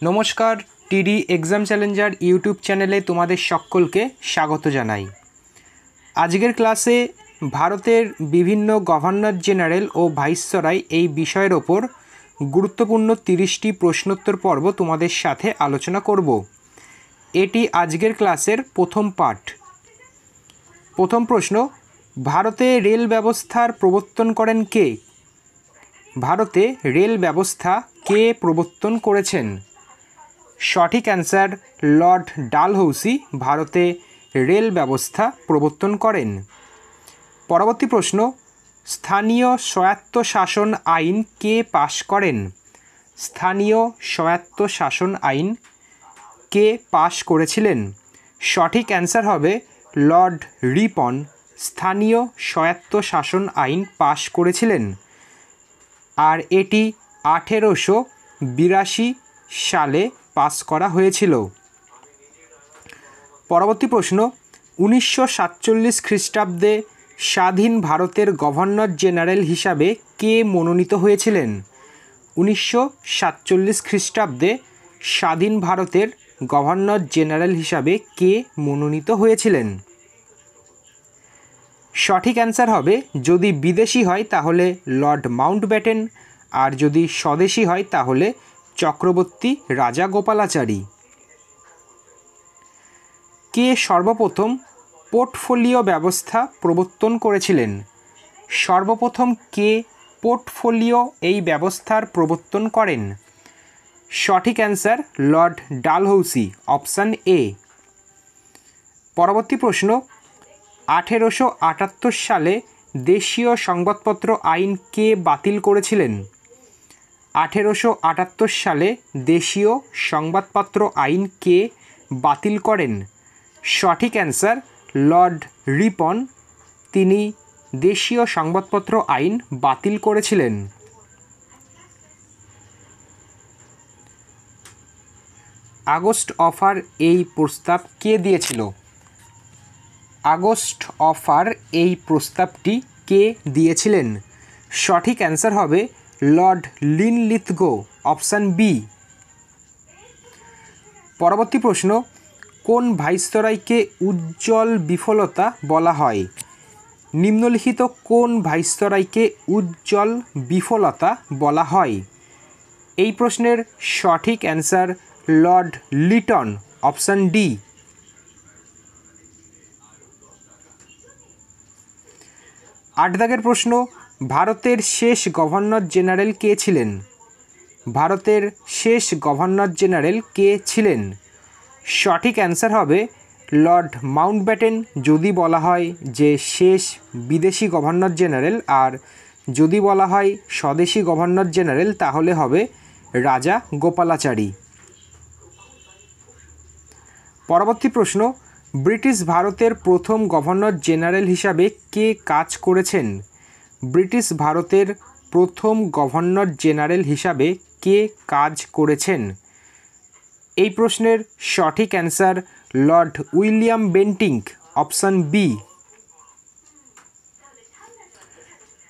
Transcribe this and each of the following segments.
নমস্কার, টিডি exam Challenger YouTube চ্যানেলে তোমাদের সকলকে স্বাগত জানাই। আজকের ক্লাসে ভারতের বিভিন্ন গভর্নর জেনারেল ও ভাইসরয় এই বিষয়ের ওপর গুরুত্বপূর্ণ 30টি প্রশ্নোত্তর পর্ব তোমাদের সাথে আলোচনা করব। এটি আজকের ক্লাসের প্রথম পার্ট। প্রথম প্রশ্ন, ভারতে রেল ব্যবস্থার প্রবর্তন করেন কে? ভারতে রেল ব্যবস্থা কে প্রবর্তন করেছেন? সঠিক অ্যান্সার লর্ড ডালহৌসি ভারতে রেল ব্যবস্থা প্রবর্তন করেন। পরবর্তী প্রশ্ন, স্থানীয় স্বায়ত্তশাসন আইন কে পাশ করেন? স্থানীয় স্বায়ত্তশাসন আইন কে পাশ করেছিলেন? সঠিক অ্যান্সার হবে লর্ড রিপন স্থানীয় স্বায়ত্তশাসন আইন পাশ করেছিলেন, আর এটি 1882 সালে পাস করা হয়েছিল। পরবর্তী প্রশ্ন, 1947 খ্রিস্টাব্দে স্বাধীন ভারতের গভর্নর জেনারেল হিসাবে কে মনোনীত হয়েছিলেন? 1947 খ্রিস্টাব্দে স্বাধীন ভারতের গভর্নর জেনারেল হিসাবে কে মনোনীত হয়েছিলেন? সঠিক অ্যান্সার হবে, যদি বিদেশি হয় তাহলে লর্ড মাউন্টব্যাটেন, আর যদি স্বদেশি হয় তাহলে চক্রবর্তী রাজা গোপালাচারী। কে সর্বপ্রথম পোর্টফোলিও ব্যবস্থা প্রবর্তন করেছিলেন? সর্বপ্রথম কে পোর্টফোলিও এই ব্যবস্থার প্রবর্তন করেন? সঠিক answer Lord Dalhousie, option A. পরবর্তী প্রশ্ন, 1878 সালে দেশীয় সংবাদপত্র আইন কে বাতিল করেছিলেন? 1878 সালে দেশীয় সংবাদপত্র আইন কে বাতিল করেন? সঠিক অ্যান্সার লর্ড রিপন, তিনি দেশীয় সংবাদপত্র আইন বাতিল করেছিলেন। আগস্ট অফার এই প্রস্তাব কে দিয়েছিল? আগস্ট অফার এই প্রস্তাবটি কে দিয়েছিলেন? সঠিক অ্যান্সার হবে লর্ড লিনলিথগো, অপশান বি। পরবর্তী প্রশ্ন, কোন ভাইসরয়কে উজ্জ্বল বিফলতা বলা হয়? নিম্নলিখিত কোন ভাইসরয়কে উজ্জ্বল বিফলতা বলা হয়? এই প্রশ্নের সঠিক answer Lord Liton, option D. 8 দাগের প্রশ্ন, ভারতের শেষ গভর্নর জেনারেল কে ছিলেন? ভারতের শেষ গভর্নর জেনারেল কে ছিলেন? সঠিক অ্যান্সার হবে লর্ড মাউন্টব্যাটেন, যদি বলা হয় যে শেষ বিদেশি গভর্নর জেনারেল, আর যদি বলা হয় স্বদেশি গভর্নর জেনারেল তাহলে হবে রাজা গোপালাচারী। পরবর্তী প্রশ্ন, ব্রিটিশ ভারতের প্রথম গভর্নর জেনারেল হিসাবে কে কাজ করেছেন? ব্রিটিশ ভারতের প্রথম গভর্নর জেনারেল হিসাবে কে কাজ করেছেন? এই প্রশ্নের সঠিক answer Lord William Bentinck, option B.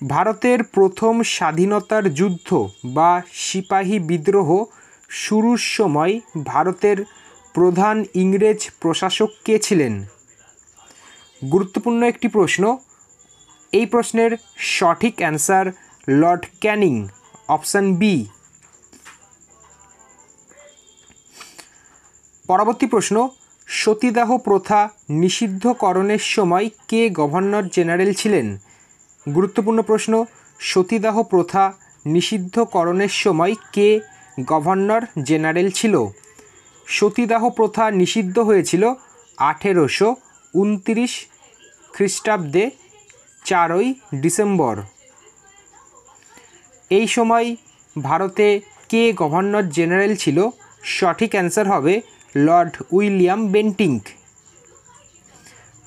ভারতের প্রথম স্বাধীনতার যুদ্ধ বা সিপাহী বিদ্রোহ শুরুর সময় ভারতের প্রধান ইংরেজ প্রশাসক কে ছিলেন? গুরুত্বপূর্ণ একটি প্রশ্ন। এই প্রশ্নের সঠিক answer Lord Canning, option B. পরবর্তী প্রশ্ন, সতীদাহ প্রথা নিষিদ্ধকরণের সময় কে গভর্নর জেনারেল ছিলেন? গুরুত্বপূর্ণ প্রশ্ন। সতীদাহ প্রথা নিষিদ্ধকরণের সময় কে গভর্নর জেনারেল ছিল? সতীদাহ প্রথা নিষিদ্ধ হয়েছিল 1829 খ্রিস্টাব্দে 4ই ডিসেম্বর। এই সময় ভারতে কে গভর্নর জেনারেল ছিল? সঠিক অ্যান্সার হবে লর্ড উইলিয়াম বেন্টিঙ্ক।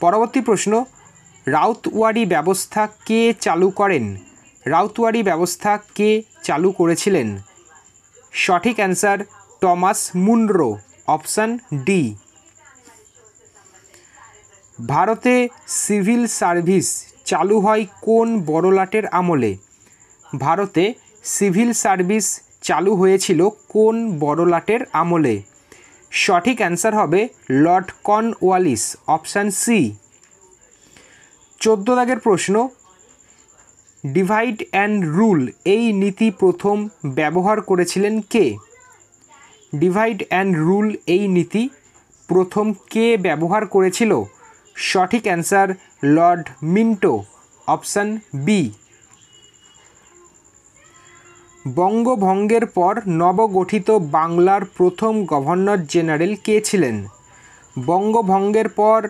পরবর্তী প্রশ্ন, রাউতওয়ারি ব্যবস্থা কে চালু করেন? রাউতওয়ারি ব্যবস্থা কে চালু করেছিলেন? সঠিক answer Thomas Munro, option D. ভারতে সিভিল সার্ভিস চালু হয় কোন বড়লাটের আমলে? ভারতে সিভিল সার্ভিস চালু হয়েছিল কোন বড়লাটের আমলে? সঠিক অ্যান্সার হবে লর্ড কর্নওয়ালিস, অপশান সি। 14 দাগের প্রশ্ন, ডিভাইড অ্যান্ড রুল এই নীতি প্রথম ব্যবহার করেছিলেন কে? ডিভাইড অ্যান্ড রুল এই নীতি প্রথম কে ব্যবহার করেছিল? সঠিক answer Lord Minto, option B. বঙ্গভঙ্গের পর নবগঠিত বাংলার প্রথম গভর্নর জেনারেল কে ছিলেন? বঙ্গভঙ্গের পর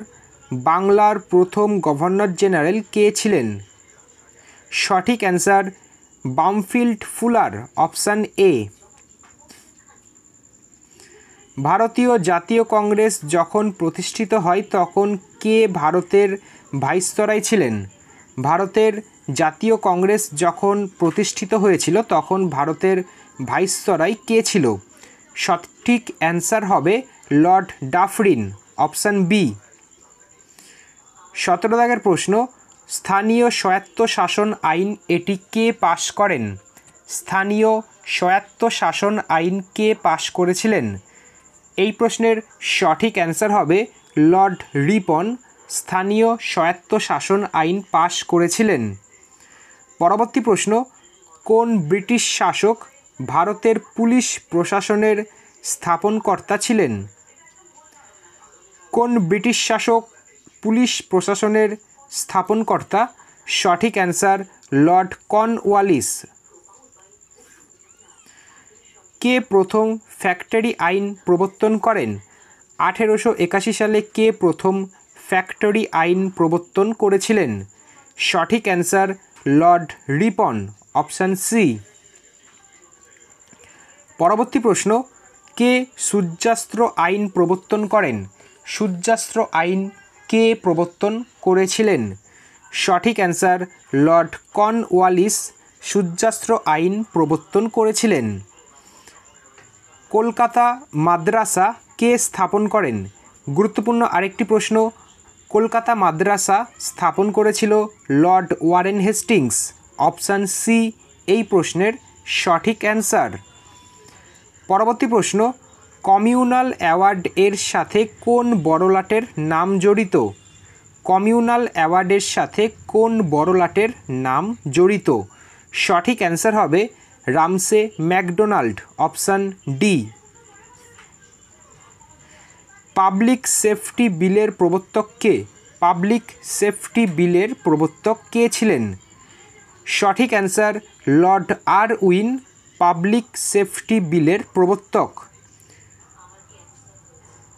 বাংলার প্রথম গভর্নর জেনারেল কে ছিলেন? সঠিক answer Bampfylde fuller, option A. ভারতীয় জাতীয় কংগ্রেস যখন প্রতিষ্ঠিত হয় তখন কে ভারতের ভাইসরয় ছিলেন? ভারতের জাতীয় কংগ্রেস যখন প্রতিষ্ঠিত হয়েছিল তখন ভারতের ভাইসরয় কে ছিল? সঠিক অ্যান্সার হবে লর্ড ডাফরিন, অপশান বি। 17 দাগের প্রশ্ন, স্থানীয় স্বায়ত্তশাসন আইন এটি কে পাশ করেন? স্থানীয় স্বায়ত্তশাসন আইন কে পাশ করেছিলেন? এই প্রশ্নের সঠিক অ্যান্সার হবে লর্ড রিপন স্থানীয় স্বায়ত্তশাসন আইন পাশ করেছিলেন। পরবর্তী প্রশ্ন, কোন ব্রিটিশ শাসক ভারতের পুলিশ প্রশাসনের স্থাপনকর্তা ছিলেন? কোন ব্রিটিশ শাসক পুলিশ প্রশাসনের স্থাপনকর্তা? সঠিক অ্যান্সার লর্ড কর্নওয়ালিস। কে প্রথম ফ্যাক্টরি আইন প্রবর্তন করেন? 1881 সালে কে প্রথম ফ্যাক্টরি আইন প্রবর্তন করেছিলেন? সঠিক answer Lord Ripon, option C. পরবর্তী প্রশ্ন, কে সূর্যাস্ত্র আইন প্রবর্তন করেন? সূর্যাস্ত্র আইন কে প্রবর্তন করেছিলেন? সঠিক অ্যান্সার লর্ড কর্নওয়ালিস সূর্যাস্ত্র আইন প্রবর্তন করেছিলেন। কলকাতা মাদ্রাসা কে স্থাপন করেন? গুরুত্বপূর্ণ আরেকটি প্রশ্ন, কলকাতা মাদ্রাসা স্থাপন করেছিল Lord Warren Hastings, option C এই প্রশ্নের সঠিক অ্যান্সার। পরবর্তী প্রশ্ন, কমিউনাল অ্যাওয়ার্ড এর সাথে কোন বড়লাটের নাম জড়িত? কমিউনাল অ্যাওয়ার্ডের সাথে কোন বড়লাটের নাম জড়িত? সঠিক অ্যান্সার হবে Ramsay MacDonald, option D. Public safety বিলের প্রবর্তক কে? পাবলিক সেফটি বিলের প্রবর্তক কে ছিলেন? সঠিক answer Lord Irwin public safety বিলের প্রবর্তক।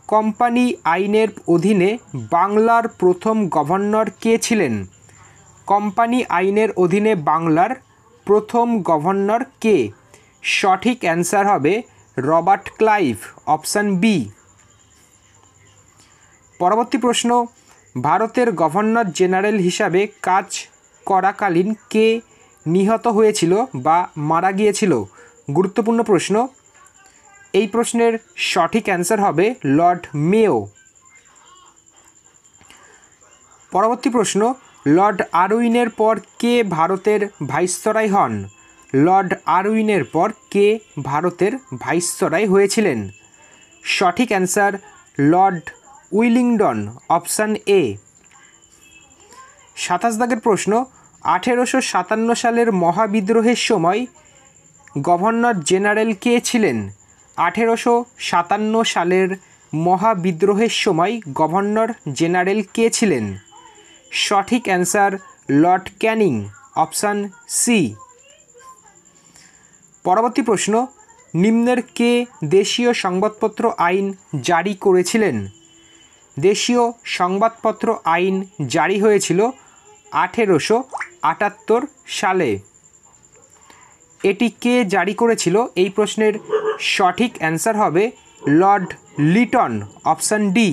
কোম্পানি আইনের অধীনে বাংলার প্রথম গভর্নর কে ছিলেন? কোম্পানি আইনের অধীনে বাংলার প্রথম গভর্নর কে? সঠিক অ্যান্সার হবে রবার্ট ক্লাইভ, অপশান বি। পরবর্তী প্রশ্ন, ভারতের গভর্নর জেনারেল হিসাবে কাজ করাকালীন কে নিহত হয়েছিল বা মারা গিয়েছিল? গুরুত্বপূর্ণ প্রশ্ন, এই প্রশ্নের সঠিক অ্যান্সার হবে লর্ড মেয়ো। পরবর্তী প্রশ্ন, লর্ড আরউইনের পর কে ভারতের ভাইসরয় হন? লর্ড আরউইনের পর কে ভারতের ভাইসরয় হয়েছিলেন? সঠিক answer Lord Willingdon, option A. 27 দাগের প্রশ্ন, 1857 সালের মহাবিদ্রোহের সময় গভর্নর জেনারেল কে ছিলেন? 1857 সালের মহাবিদ্রোহের সময় গভর্নর জেনারেল কে ছিলেন? সঠিক answer Lord Canning, option C. পরবর্তী প্রশ্ন, নিম্নের কে দেশীয় সংবাদপত্র আইন জারি করেছিলেন? দেশীয় সংবাদপত্র আইন জারি হয়েছিল 1878 সালে। এটি কে জারি করেছিল? এই প্রশ্নের সঠিক অ্যান্সার হবে লর্ড লিটন, অপশান ডি।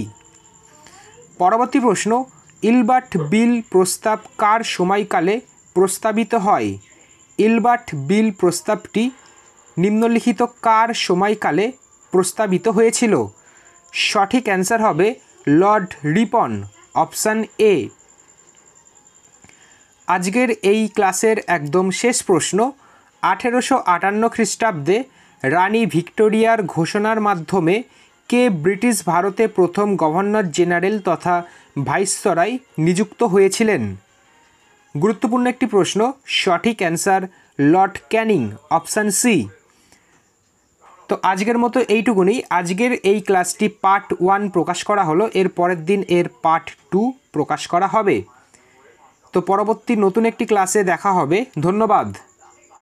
পরবর্তী প্রশ্ন, ইলবার্ট বিল প্রস্তাব কার সময়কালে প্রস্তাবিত হয়? ইলবার্ট বিল প্রস্তাবটি নিম্নলিখিত কার সময়কালে প্রস্তাবিত হয়েছিল? সঠিক অ্যান্সার হবে লর্ড রিপন, অপশান এ। আজকের এই ক্লাসের একদম শেষ প্রশ্ন, 1858 খ্রিস্টাব্দে রানী ভিক্টোরিয়ার ঘোষণার মাধ্যমে কে ব্রিটিশ ভারতে প্রথম গভর্নর জেনারেল তথা ভাইসরয় নিযুক্ত হয়েছিলেন? গুরুত্বপূর্ণ একটি প্রশ্ন, সঠিক answer Lord Canning, option C. তো আজকের মতো এইটুকুনি। আজকের এই ক্লাসটি পার্ট 1 প্রকাশ করা হলো, এর পরের দিন এর পার্ট 2 প্রকাশ করা হবে। তো পরবর্তী নতুন একটি ক্লাসে দেখা হবে। ধন্যবাদ।